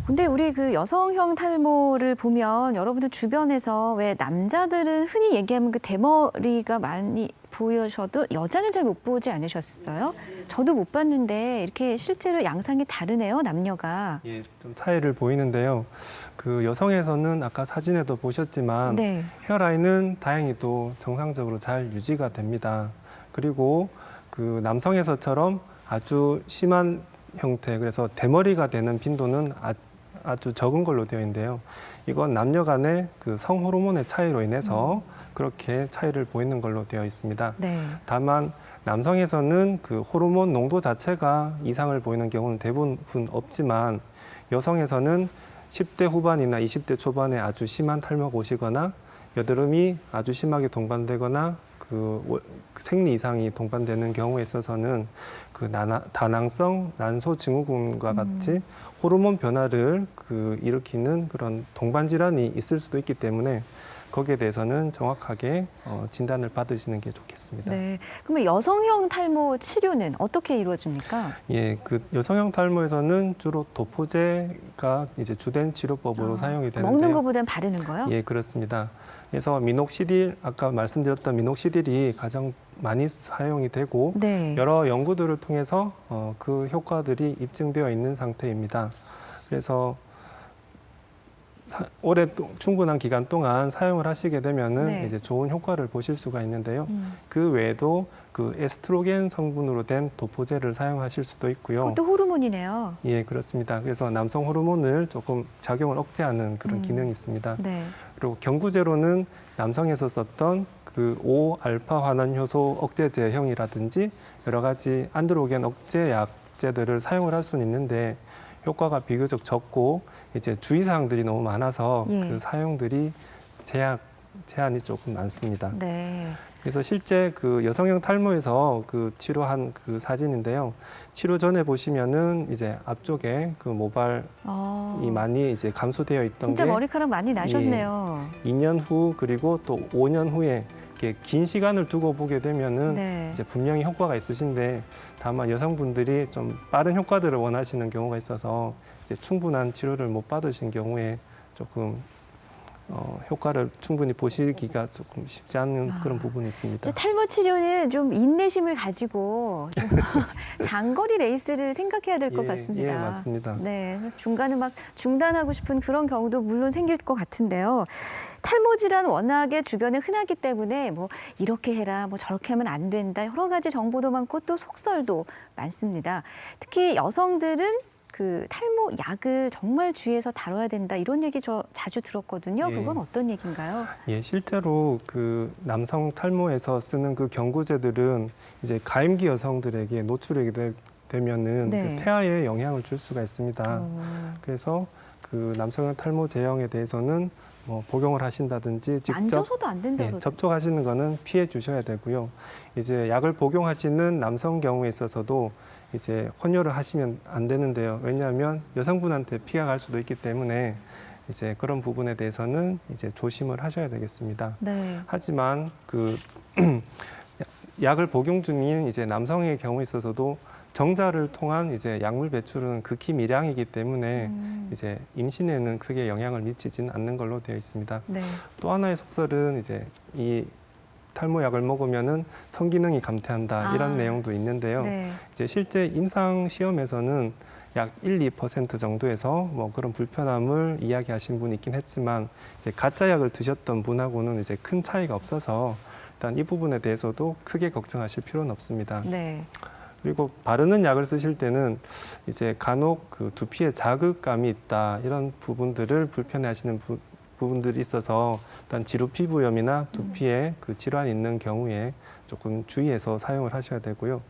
근데 우리 그 여성형 탈모를 보면 여러분들 주변에서 왜 남자들은 흔히 얘기하면 그 대머리가 많이 보여셔도 여자는 잘 못 보지 않으셨어요? 저도 못 봤는데 이렇게 실제로 양상이 다르네요, 남녀가. 예, 좀 차이를 보이는데요. 그 여성에서는 아까 사진에도 보셨지만 네. 헤어라인은 다행히도 정상적으로 잘 유지가 됩니다. 그리고 그 남성에서처럼 아주 심한 형태, 그래서 대머리가 되는 빈도는 아주 적은 걸로 되어 있는데요. 이건 남녀 간의 그 성호르몬의 차이로 인해서 그렇게 차이를 보이는 걸로 되어 있습니다. 네. 다만 남성에서는 그 호르몬 농도 자체가 이상을 보이는 경우는 대부분 없지만 여성에서는 10대 후반이나 20대 초반에 아주 심한 탈모가 오시거나 여드름이 아주 심하게 동반되거나 그 생리 이상이 동반되는 경우에 있어서는 그 다낭성 난소 증후군과 같이 호르몬 변화를 일으키는 그런 동반 질환이 있을 수도 있기 때문에 거기에 대해서는 정확하게 진단을 받으시는 게 좋겠습니다. 네. 그러면 여성형 탈모 치료는 어떻게 이루어집니까? 예, 그 여성형 탈모에서는 주로 도포제가 이제 주된 치료법으로 사용이 되는데요. 먹는 것보다는 바르는 거요? 예, 그렇습니다. 그래서 미녹시딜, 아까 말씀드렸던 미녹시딜이 가장 많이 사용이 되고 네. 여러 연구들을 통해서 그 효과들이 입증되어 있는 상태입니다. 그래서 충분한 기간 동안 사용을 하시게 되면은 네. 이제 좋은 효과를 보실 수가 있는데요. 그 외에도 그 에스트로겐 성분으로 된 도포제를 사용하실 수도 있고요. 그것도 호르몬이네요. 예, 그렇습니다. 그래서 남성 호르몬을 조금 작용을 억제하는 그런 기능이 있습니다. 네. 그리고 경구제로는 남성에서 썼던 그 5알파 환원 효소 억제제형이라든지 여러 가지 안드로겐 억제 약제들을 사용을 할 수는 있는데 효과가 비교적 적고 이제 주의사항들이 너무 많아서 예. 그 사용들이 제한이 조금 많습니다. 네. 그래서 실제 그 여성형 탈모에서 그 치료한 그 사진인데요. 치료 전에 보시면은 이제 앞쪽에 그 모발이 많이 이제 감소되어 있던 진짜 게 머리카락 많이 나셨네요. 2년 후 그리고 또 5년 후에 이렇게 긴 시간을 두고 보게 되면은 네. 이제 분명히 효과가 있으신데 다만 여성분들이 좀 빠른 효과들을 원하시는 경우가 있어서 이제 충분한 치료를 못 받으신 경우에 조금 효과를 충분히 보시기가 조금 쉽지 않은 그런 부분이 있습니다. 이제 탈모 치료는 좀 인내심을 가지고 좀 장거리 레이스를 생각해야 될 것 같습니다. 예, 맞습니다. 네, 중간에 막 중단하고 싶은 그런 경우도 물론 생길 것 같은데요. 탈모 질환 워낙에 주변에 흔하기 때문에 뭐 이렇게 해라, 뭐 저렇게 하면 안 된다, 여러 가지 정보도 많고 또 속설도 많습니다. 특히 여성들은 그 탈모 약을 정말 주의해서 다뤄야 된다 이런 얘기 저 자주 들었거든요. 예. 그건 어떤 얘기인가요? 예, 실제로 그 남성 탈모에서 쓰는 그 경구제들은 이제 가임기 여성들에게 노출이 되면은 네. 그 폐하에 영향을 줄 수가 있습니다. 그래서 그 남성 탈모 제형에 대해서는 뭐 복용을 하신다든지 직접 만져서도 안 된다고 예, 그러더라고요. 접촉하시는 거는 피해 주셔야 되고요. 이제 약을 복용하시는 남성 경우에 있어서도 이제 혼혈을 하시면 안 되는데요. 왜냐하면 여성분한테 피해가 갈 수도 있기 때문에 이제 그런 부분에 대해서는 이제 조심을 하셔야 되겠습니다. 네. 하지만 그 약을 복용 중인 이제 남성의 경우에 있어서도 정자를 통한 이제 약물 배출은 극히 미량이기 때문에 이제 임신에는 크게 영향을 미치지는 않는 걸로 되어 있습니다. 네. 또 하나의 속설은 이제 이 탈모약을 먹으면은 성기능이 감퇴한다 이런 내용도 있는데요. 네. 이제 실제 임상 시험에서는 약 1~2% 정도에서 뭐 그런 불편함을 이야기하신 분이 있긴 했지만 이제 가짜 약을 드셨던 분하고는 이제 큰 차이가 없어서 일단 이 부분에 대해서도 크게 걱정하실 필요는 없습니다. 네. 그리고 바르는 약을 쓰실 때는 이제 간혹 그 두피에 자극감이 있다 이런 부분들을 불편해하시는 부분들이 있어서 일단 지루 피부염이나 두피에 그 질환이 있는 경우에 조금 주의해서 사용을 하셔야 되고요.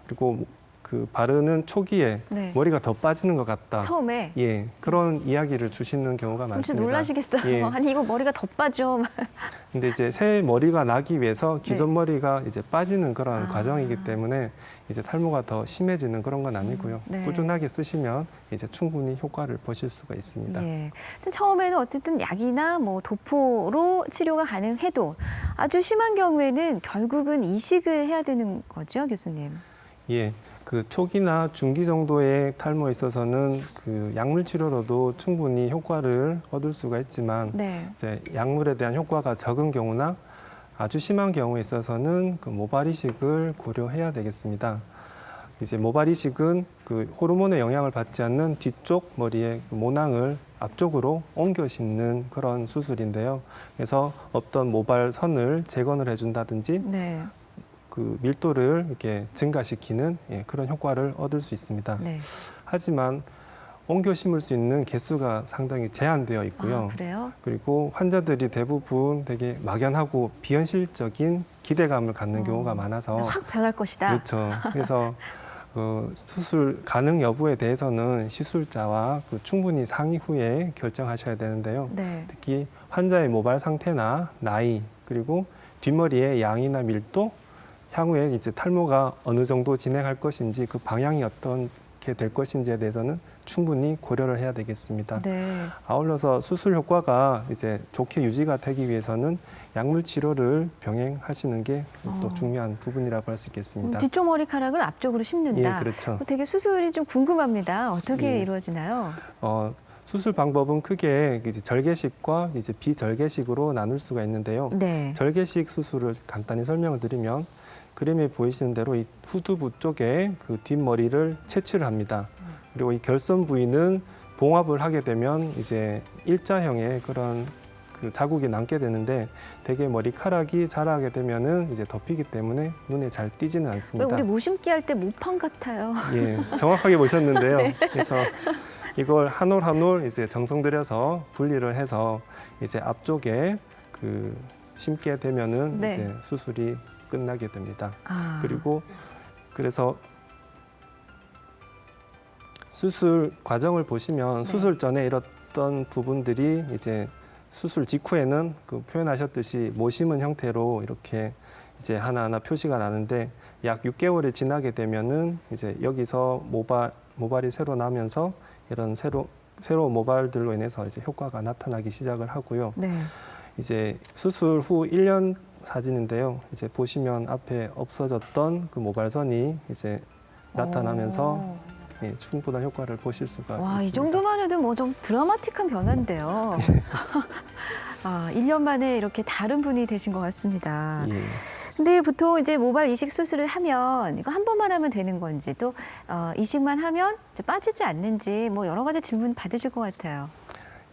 그리고 그 바르는 초기에 네. 머리가 더 빠지는 것 같다. 처음에 예, 그런 이야기를 주시는 경우가 진짜 많습니다. 놀라시겠어요. 예. 아니 이거 머리가 더 빠져. 근데 이제 새 머리가 나기 위해서 기존 머리가 이제 빠지는 그런 과정이기 때문에 이제 탈모가 더 심해지는 그런 건 아니고요. 네. 꾸준하게 쓰시면 이제 충분히 효과를 보실 수가 있습니다. 예. 근데 처음에는 어쨌든 약이나 뭐 도포로 치료가 가능해도 아주 심한 경우에는 결국은 이식을 해야 되는 거죠, 교수님. 예. 그 초기나 중기 정도의 탈모에 있어서는 그 약물 치료로도 충분히 효과를 얻을 수가 있지만 네. 이제 약물에 대한 효과가 적은 경우나 아주 심한 경우에 있어서는 그 모발 이식을 고려해야 되겠습니다. 이제 모발 이식은 그 호르몬의 영향을 받지 않는 뒤쪽 머리의 그 모낭을 앞쪽으로 옮겨 심는 그런 수술인데요. 그래서 어떤 모발 선을 재건을 해준다든지 네. 그 밀도를 이렇게 증가시키는 그런 효과를 얻을 수 있습니다. 네. 하지만 옮겨 심을 수 있는 개수가 상당히 제한되어 있고요. 아, 그래요? 그리고 환자들이 대부분 되게 막연하고 비현실적인 기대감을 갖는 경우가 많아서 확 변할 것이다. 그렇죠. 그래서 수술 가능 여부에 대해서는 시술자와 그 충분히 상의 후에 결정하셔야 되는데요. 네. 특히 환자의 모발 상태나 나이 그리고 뒷머리의 양이나 밀도 향후에 이제 탈모가 어느 정도 진행할 것인지 그 방향이 어떻게 될 것인지에 대해서는 충분히 고려를 해야 되겠습니다. 네. 아울러서 수술 효과가 이제 좋게 유지가 되기 위해서는 약물 치료를 병행하시는 게 또 중요한 부분이라고 할 수 있겠습니다. 뒤쪽 머리카락을 앞쪽으로 심는다. 예, 그렇죠. 되게 수술이 좀 궁금합니다. 어떻게 예. 이루어지나요? 수술 방법은 크게 이제 절개식과 이제 비절개식으로 나눌 수가 있는데요. 네. 절개식 수술을 간단히 설명을 드리면 그림에 보이시는 대로 이 후두부 쪽에 그 뒷머리를 채취를 합니다. 그리고 이 결선 부위는 봉합을 하게 되면 이제 일자형의 그런 그 자국이 남게 되는데 대개 머리카락이 자라게 되면은 이제 덮이기 때문에 눈에 잘 띄지는 왜 않습니다. 우리 모심기 할 때 모판 같아요. 예, 정확하게 보셨는데요. 그래서 이걸 한 올 한 올 이제 정성 들여서 분리를 해서 이제 앞쪽에 그 심게 되면은 네. 이제 수술이 끝나게 됩니다. 아. 그리고 그래서 수술 과정을 보시면 수술 전에 이랬던 부분들이 이제 수술 직후에는 그 표현하셨듯이 모심은 형태로 이렇게 이제 하나하나 표시가 나는데 약 6개월이 지나게 되면은 이제 여기서 모발이 새로 나면서 이런 새로운 모발들로 인해서 이제 효과가 나타나기 시작을 하고요. 네. 이제 수술 후 1년 사진인데요. 이제 보시면 앞에 없어졌던 그 모발선이 이제 나타나면서 충분한 효과를 보실 수가 와, 있습니다. 이 정도만 해도 뭐 좀 드라마틱한 변화인데요. 아, 1년 만에 이렇게 다른 분이 되신 것 같습니다. 예. 근데 보통 이제 모발 이식 수술을 하면 이거 한 번만 하면 되는 건지 또 이식만 하면 이제 빠지지 않는지 뭐 여러 가지 질문 받으실 것 같아요.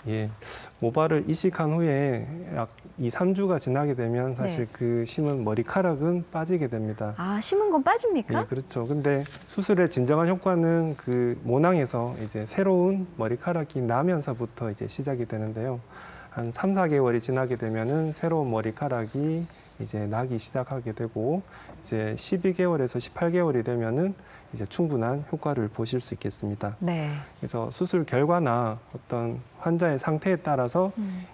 예. 모발을 이식한 후에 약 2, 3주가 지나게 되면 사실 네. 그 심은 머리카락은 빠지게 됩니다. 아, 심은 건 빠집니까? 예, 그렇죠. 근데 수술의 진정한 효과는 그 모낭에서 이제 새로운 머리카락이 나면서부터 이제 시작이 되는데요. 한 3, 4개월이 지나게 되면은 새로운 머리카락이 이제 나기 시작하게 되고 이제 12개월에서 18개월이 되면은 이제 충분한 효과를 보실 수 있겠습니다. 네. 그래서 수술 결과나 어떤 환자의 상태에 따라서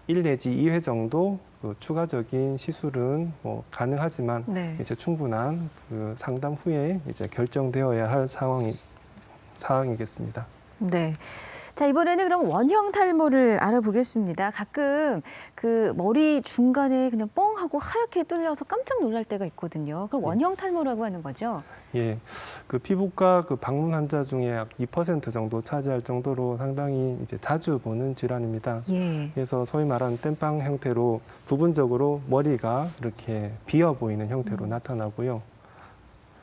1 내지 2회 정도 그 추가적인 시술은 뭐 가능하지만 네. 이제 충분한 그 상담 후에 이제 결정되어야 할 상황이겠습니다. 네. 자, 이번에는 그럼 원형 탈모를 알아보겠습니다. 가끔 그 머리 중간에 그냥 뻥 하고 하얗게 뚫려서 깜짝 놀랄 때가 있거든요. 그걸 원형 탈모라고 하는 거죠? 예, 그 피부과 그 방문 환자 중에 약 2% 정도 차지할 정도로 상당히 이제 자주 보는 질환입니다. 예. 그래서 소위 말하는 땜빵 형태로 부분적으로 머리가 이렇게 비어 보이는 형태로 나타나고요.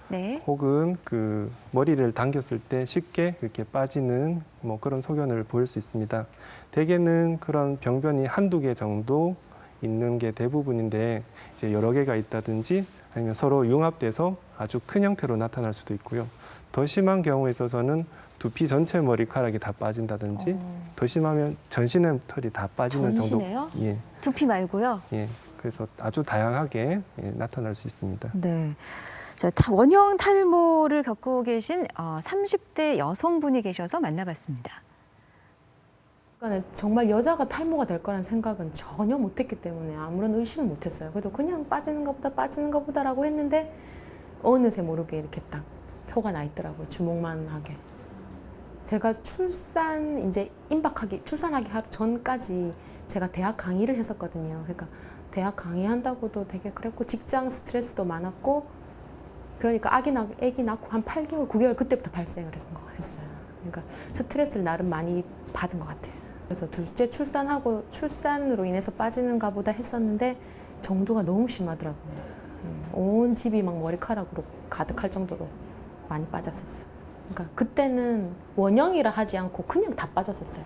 네. 혹은 그 머리를 당겼을 때 쉽게 이렇게 빠지는 뭐 그런 소견을 보일 수 있습니다. 대개는 그런 병변이 한두 개 정도 있는 게 대부분인데 이제 여러 개가 있다든지 아니면 서로 융합돼서 아주 큰 형태로 나타날 수도 있고요. 더 심한 경우에 있어서는 두피 전체 머리카락이 다 빠진다든지 더 심하면 전신의 털이 다 빠지는 전신에요? 정도. 예, 두피 말고요? 예. 그래서 아주 다양하게 나타날 수 있습니다. 네. 자, 원형 탈모를 겪고 계신 30대 여성분이 계셔서 만나봤습니다. 그러니까 정말 여자가 탈모가 될 거라는 생각은 전혀 못했기 때문에 아무런 의심을 못했어요. 그래도 그냥 빠지는 것보다라고 했는데 어느새 모르게 이렇게 딱 표가 나 있더라고요. 주먹만 하게. 제가 출산하기 하루 전까지 제가 대학 강의를 했었거든요. 그러니까 대학 강의한다고도 되게 그랬고 직장 스트레스도 많았고 그러니까 아기 낳고 한 8개월, 9개월 그때부터 발생을 했어요. 그러니까 스트레스를 나름 많이 받은 것 같아요. 그래서 둘째 출산으로 인해서 빠지는가 보다 했었는데 정도가 너무 심하더라고요. 온 집이 막 머리카락으로 가득할 정도로 많이 빠졌었어요. 그러니까 그때는 원형이라 하지 않고 그냥 다 빠졌었어요.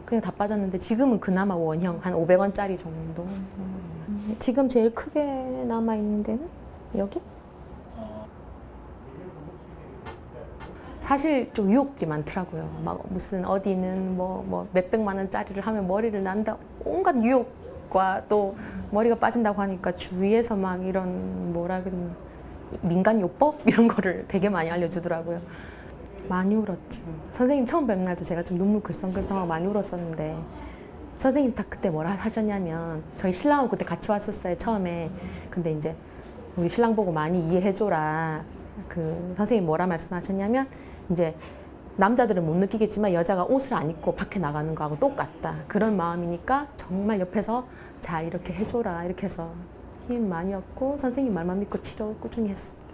그냥 다 빠졌는데 지금은 그나마 원형 한 500원짜리 정도. 지금 제일 크게 남아있는 데는 여기? 사실 좀 유혹들이 많더라고요. 막 무슨 어디는 뭐 몇백만 원짜리를 하면 머리를 난다. 온갖 유혹과 또 머리가 빠진다고 하니까 주위에서 막 이런 뭐라 그러면 민간 요법 이런 거를 되게 많이 알려주더라고요. 많이 울었죠. 선생님 처음 뵙는 날도 제가 좀 눈물 글썽글썽하고 많이 울었었는데 선생님 딱 그때 뭐라 하셨냐면 저희 신랑하고 그때 같이 왔었어요 처음에. 근데 이제 우리 신랑 보고 많이 이해해줘라. 그 선생님 뭐라 말씀하셨냐면 이제 남자들은 못 느끼겠지만 여자가 옷을 안 입고 밖에 나가는 거하고 똑같다. 그런 마음이니까 정말 옆에서 잘 이렇게 해줘라. 이렇게 해서 힘 많이 얻고 선생님 말만 믿고 치료 꾸준히 했습니다.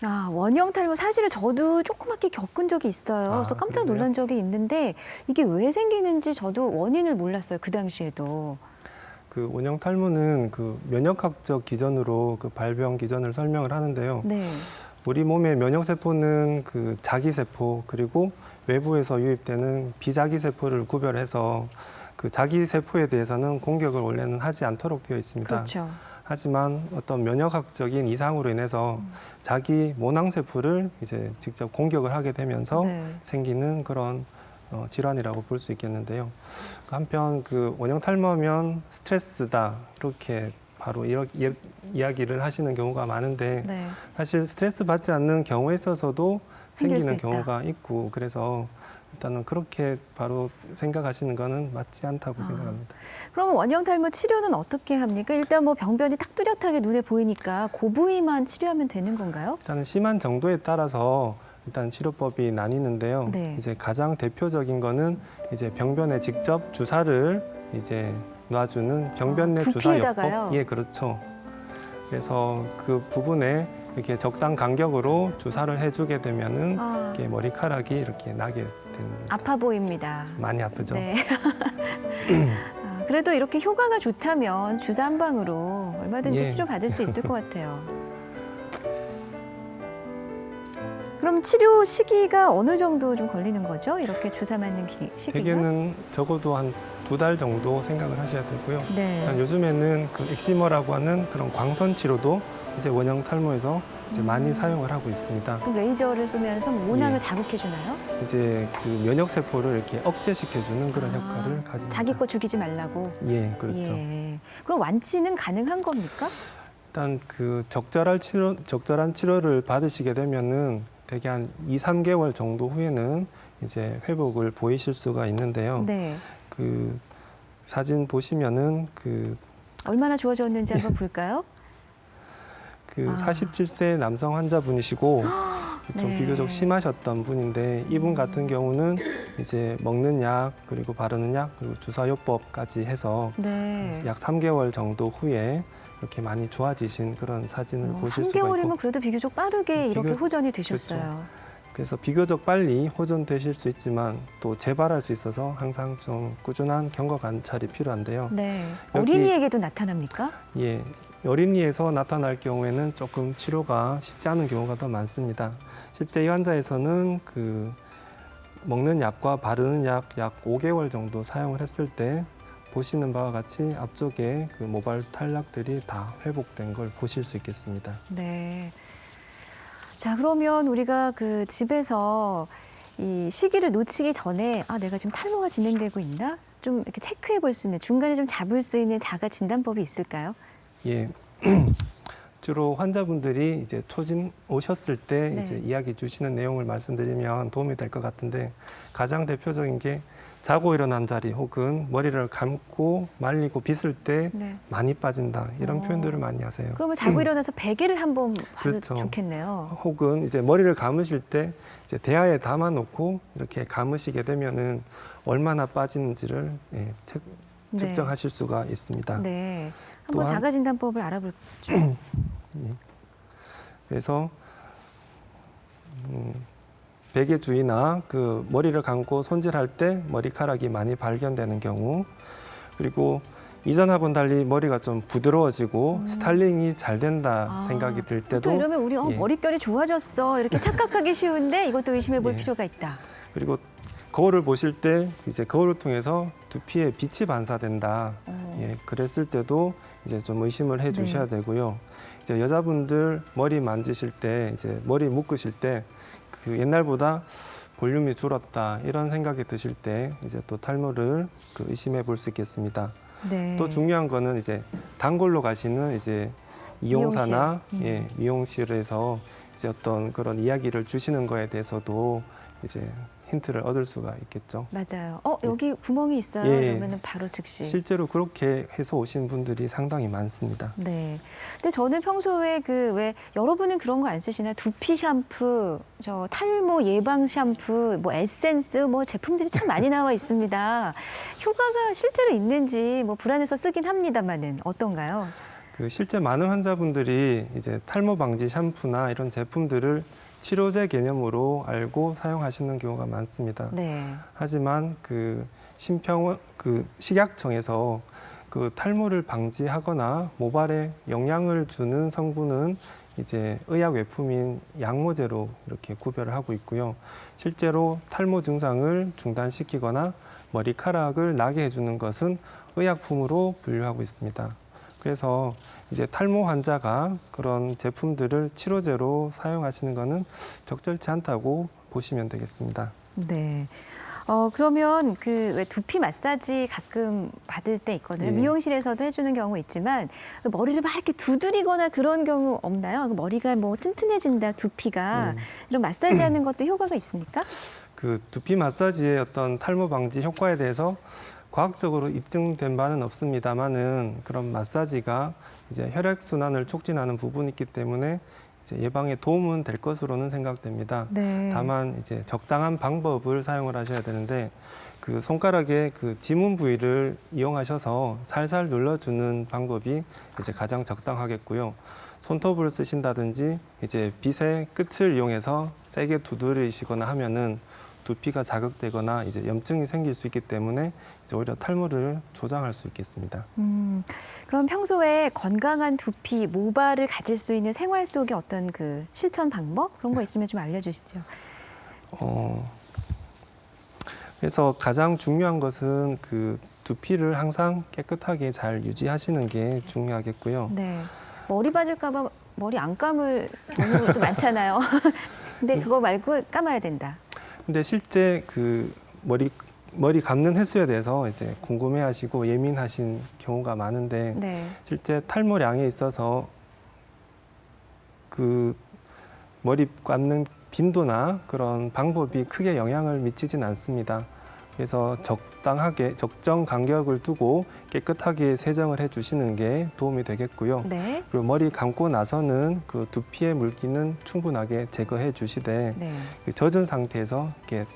아, 원형 탈모 사실은 저도 조그맣게 겪은 적이 있어요. 그래서 깜짝 그러세요? 놀란 적이 있는데 이게 왜 생기는지 저도 원인을 몰랐어요. 그 당시에도. 그 원형 탈모는 그 면역학적 기전으로 그 발병 기전을 설명을 하는데요. 네. 우리 몸의 면역 세포는 그 자기 세포 그리고 외부에서 유입되는 비자기 세포를 구별해서 그 자기 세포에 대해서는 공격을 원래는 하지 않도록 되어 있습니다. 그렇죠. 하지만 어떤 면역학적인 이상으로 인해서 자기 모낭 세포를 이제 직접 공격을 하게 되면서 네. 생기는 그런 질환이라고 볼 수 있겠는데요. 한편 그 원형 탈모하면 스트레스다 이렇게 바로 이야기를 하시는 경우가 많은데 네. 사실 스트레스 받지 않는 경우에 있어서도 생길 수 생기는 있다. 경우가 있고 그래서 일단은 그렇게 바로 생각하시는 거는 맞지 않다고 생각합니다. 그러면 원형 탈모 치료는 어떻게 합니까? 일단 뭐 병변이 딱 뚜렷하게 눈에 보이니까 그 부위만 치료하면 되는 건가요? 일단은 심한 정도에 따라서 일단 치료법이 나뉘는데요. 네. 이제 가장 대표적인 거는 이제 병변에 직접 주사를 이제 놔주는 병변 내 주사 두피에다가요? 요법. 예, 그렇죠. 그래서 그 부분에 이렇게 적당 간격으로 주사를 해주게 되면은 아, 이렇게 머리카락이 이렇게 나게 되는. 아파 보입니다. 많이 아프죠. 네. 그래도 이렇게 효과가 좋다면 주사 한 방으로 얼마든지 예. 치료받을 수 있을 것 같아요. 그럼 치료 시기가 어느 정도 좀 걸리는 거죠? 이렇게 주사 맞는 시기가? 대개는 적어도 한 2달 정도 생각을 하셔야 되고요. 네. 요즘에는 그 엑시머라고 하는 그런 광선 치료도 이제 원형 탈모에서 이제 많이 사용을 하고 있습니다. 그럼 레이저를 쏘면서 모낭을 예. 자극해 주나요? 이제 그 면역 세포를 이렇게 억제시켜주는 그런 효과를 가집니다. 자기 거 죽이지 말라고. 예, 그렇죠. 예. 그럼 완치는 가능한 겁니까? 일단 그 적절한 치료를 받으시게 되면은 대개 한 2, 3개월 정도 후에는 이제 회복을 보이실 수가 있는데요. 네. 그 사진 보시면은 그 얼마나 좋아졌는지 한번 볼까요? 47세 남성 환자분이시고 좀 네. 비교적 심하셨던 분인데 이분 같은 경우는 이제 먹는 약 그리고 바르는 약 그리고 주사요법까지 해서 네. 약 3개월 정도 후에 이렇게 많이 좋아지신 그런 사진을 보실 수가 3개월이면 있고 그래도 비교적 빠르게 이렇게 비교- 호전이 되셨어요. 그래서 비교적 빨리 호전되실 수 있지만 또 재발할 수 있어서 항상 좀 꾸준한 경과 관찰이 필요한데요. 네. 여기- 어린이에게도 나타납니까? 예, 어린이에서 나타날 경우에는 조금 치료가 쉽지 않은 경우가 더 많습니다. 실제 이 환자에서는 그 먹는 약과 바르는 약 5개월 정도 사용을 했을 때 보시는 바와 같이 앞쪽에 그 모발 탈락들이 다 회복된 걸 보실 수 있겠습니다. 네. 자, 그러면 우리가 그 집에서 이 시기를 놓치기 전에 내가 지금 탈모가 진행되고 있나? 좀 이렇게 체크해 볼 수 있는, 중간에 좀 잡을 수 있는 자가 진단법이 있을까요? 예. 주로 환자분들이 이제 초진 오셨을 때 네. 이제 이야기 주시는 내용을 말씀드리면 도움이 될 것 같은데 가장 대표적인 게 자고 일어난 자리 혹은 머리를 감고 말리고 빗을 때 네. 많이 빠진다 이런 어. 표현들을 많이 하세요. 그러면 자고 일어나서 베개를 한번 봐도 그렇죠. 좋겠네요. 혹은 이제 머리를 감으실 때 이제 대야에 담아놓고 이렇게 감으시게 되면은 얼마나 빠지는지를 네. 측정하실 수가 있습니다. 네. 한번 또한- 자가 진단법을 알아볼죠. 그래서 베개 주위나 그 머리를 감고 손질할 때 머리카락이 많이 발견되는 경우 그리고 이전하고는 달리 머리가 좀 부드러워지고 스타일링이 잘 된다 생각이 들 또 때도 이러면 우리 예. 머릿결이 좋아졌어 이렇게 착각하기 쉬운데 이것도 의심해 볼 예. 필요가 있다. 그리고 거울을 보실 때 이제 거울을 통해서 두피에 빛이 반사된다. 예, 그랬을 때도 이제 좀 의심을 해 주셔야 네. 되고요. 이제 여자분들 머리 만지실 때 이제 머리 묶으실 때 그 옛날보다 볼륨이 줄었다 이런 생각이 드실 때 이제 또 탈모를 그 의심해 볼 수 있겠습니다. 네. 또 중요한 거는 이제 단골로 가시는 이제 이용사나 미용실. 예, 미용실에서 이제 어떤 그런 이야기를 주시는 거에 대해서도 이제 힌트를 얻을 수가 있겠죠. 맞아요. 여기 구멍이 있어요. 예. 그러면은 바로 즉시. 실제로 그렇게 해서 오신 분들이 상당히 많습니다. 네. 근데 저는 평소에 그 왜 여러분은 그런 거 안 쓰시나? 두피 샴푸, 저 탈모 예방 샴푸, 뭐 에센스, 뭐 제품들이 참 많이 나와 있습니다. 효과가 실제로 있는지 뭐 불안해서 쓰긴 합니다만은 어떤가요? 그 실제 많은 환자분들이 이제 탈모 방지 샴푸나 이런 제품들을 치료제 개념으로 알고 사용하시는 경우가 많습니다. 네. 하지만 그 식약청에서 그 탈모를 방지하거나 모발에 영향을 주는 성분은 이제 의약 외품인 양모제로 이렇게 구별을 하고 있고요. 실제로 탈모 증상을 중단시키거나 머리카락을 나게 해주는 것은 의약품으로 분류하고 있습니다. 그래서 이제 탈모 환자가 그런 제품들을 치료제로 사용하시는 것은 적절치 않다고 보시면 되겠습니다. 네. 그러면 그 왜 두피 마사지 가끔 받을 때 있거든요. 예. 미용실에서도 해주는 경우 있지만 머리를 막 이렇게 두드리거나 그런 경우 없나요? 머리가 뭐 튼튼해진다, 두피가. 이런 마사지 하는 것도 효과가 있습니까? 그 두피 마사지의 어떤 탈모 방지 효과에 대해서 과학적으로 입증된 바는 없습니다만은 그런 마사지가 이제 혈액 순환을 촉진하는 부분이 있기 때문에 이제 예방에 도움은 될 것으로는 생각됩니다. 네. 다만 이제 적당한 방법을 사용을 하셔야 되는데 그 손가락의 그 지문 부위를 이용하셔서 살살 눌러주는 방법이 이제 가장 적당하겠고요. 손톱을 쓰신다든지 이제 빗의 끝을 이용해서 세게 두드리시거나 하면은 두피가 자극되거나 이제 염증이 생길 수 있기 때문에 이제 오히려 탈모를 조장할 수 있겠습니다. 그럼 평소에 건강한 두피, 모발을 가질 수 있는 생활 속의 어떤 그 실천 방법 그런 거 있으면 좀 알려주시죠. 그래서 가장 중요한 것은 그 두피를 항상 깨끗하게 잘 유지하시는 게 중요하겠고요. 네. 머리 빠질까봐 머리 안 감을 경우도 많잖아요. 근데 그거 말고 감아야 된다. 근데 실제 그 머리 감는 횟수에 대해서 이제 궁금해하시고 예민하신 경우가 많은데 네. 실제 탈모량에 있어서 그 머리 감는 빈도나 그런 방법이 크게 영향을 미치진 않습니다. 그래서 적정 간격을 두고 깨끗하게 세정을 해주시는 게 도움이 되겠고요. 네. 그리고 머리 감고 나서는 그 두피의 물기는 충분하게 제거해 주시되 네. 그 젖은 상태에서 이렇게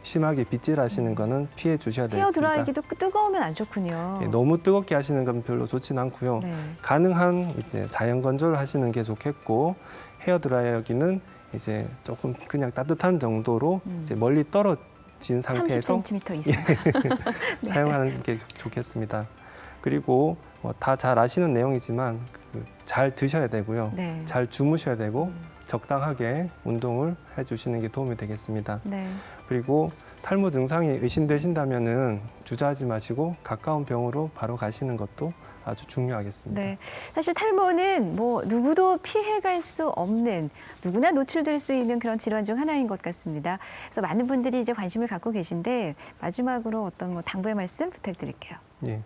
심하게 빗질하시는 거는 피해 주셔야 헤어 되겠습니다. 드라이기도 뜨거우면 안 좋군요. 예, 너무 뜨겁게 하시는 건 별로 좋진 않고요. 네. 가능한 이제 자연 건조를 하시는 게 좋겠고 헤어 드라이어기는 이제 조금 그냥 따뜻한 정도로 이제 멀리 떨어진 상태에서 30cm 이상. 사용하는 게 좋겠습니다. 그리고 다 잘 아시는 내용이지만 잘 드셔야 되고요. 네. 잘 주무셔야 되고 적당하게 운동을 해주시는 게 도움이 되겠습니다. 네. 그리고 탈모 증상이 의심되신다면은 주저하지 마시고 가까운 병으로 바로 가시는 것도 아주 중요하겠습니다. 네. 사실 탈모는 뭐 누구도 피해갈 수 없는 누구나 노출될 수 있는 그런 질환 중 하나인 것 같습니다. 그래서 많은 분들이 이제 관심을 갖고 계신데 마지막으로 어떤 뭐 당부의 말씀 부탁드릴게요. 예.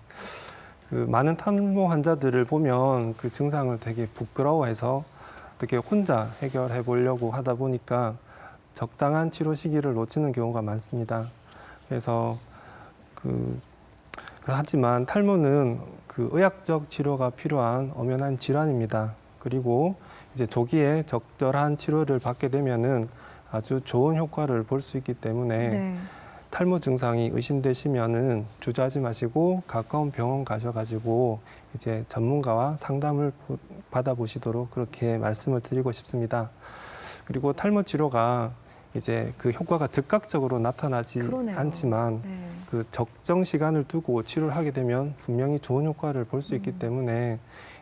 그 많은 탈모 환자들을 보면 그 증상을 되게 부끄러워해서 어떻게 혼자 해결해 보려고 하다 보니까 적당한 치료 시기를 놓치는 경우가 많습니다. 그래서 하지만 탈모는 그 의학적 치료가 필요한 엄연한 질환입니다. 그리고 이제 조기에 적절한 치료를 받게 되면은 아주 좋은 효과를 볼 수 있기 때문에 네. 탈모 증상이 의심되시면은 주저하지 마시고 가까운 병원 가셔가지고 이제 전문가와 상담을 받아보시도록 그렇게 말씀을 드리고 싶습니다. 그리고 탈모 치료가 이제 그 효과가 즉각적으로 나타나지 그러네요. 않지만 네. 그 적정 시간을 두고 치료를 하게 되면 분명히 좋은 효과를 볼 수 있기 때문에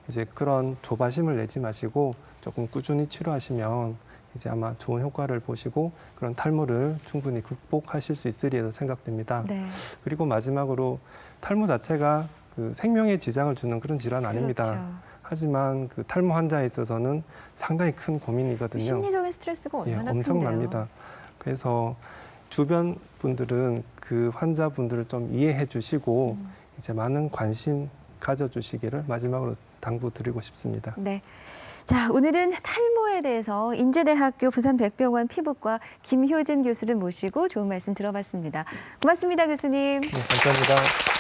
이제 그런 조바심을 내지 마시고 조금 꾸준히 치료하시면 이제 아마 좋은 효과를 보시고 그런 탈모를 충분히 극복하실 수 있으리라 생각됩니다. 네. 그리고 마지막으로 탈모 자체가 그 생명에 지장을 주는 그런 질환 아닙니다. 그렇죠. 하지만 그 탈모 환자에 있어서는 상당히 큰 고민이거든요. 심리적인 스트레스가 예, 얼마나 엄청납니다. 큰데요. 그래서 주변 분들은 그 환자분들을 좀 이해해 주시고 이제 많은 관심 가져주시기를 마지막으로 당부드리고 싶습니다. 네. 자, 오늘은 탈모에 대해서 인제대학교 부산백병원 피부과 김효진 교수를 모시고 좋은 말씀 들어봤습니다. 고맙습니다, 교수님. 네, 감사합니다.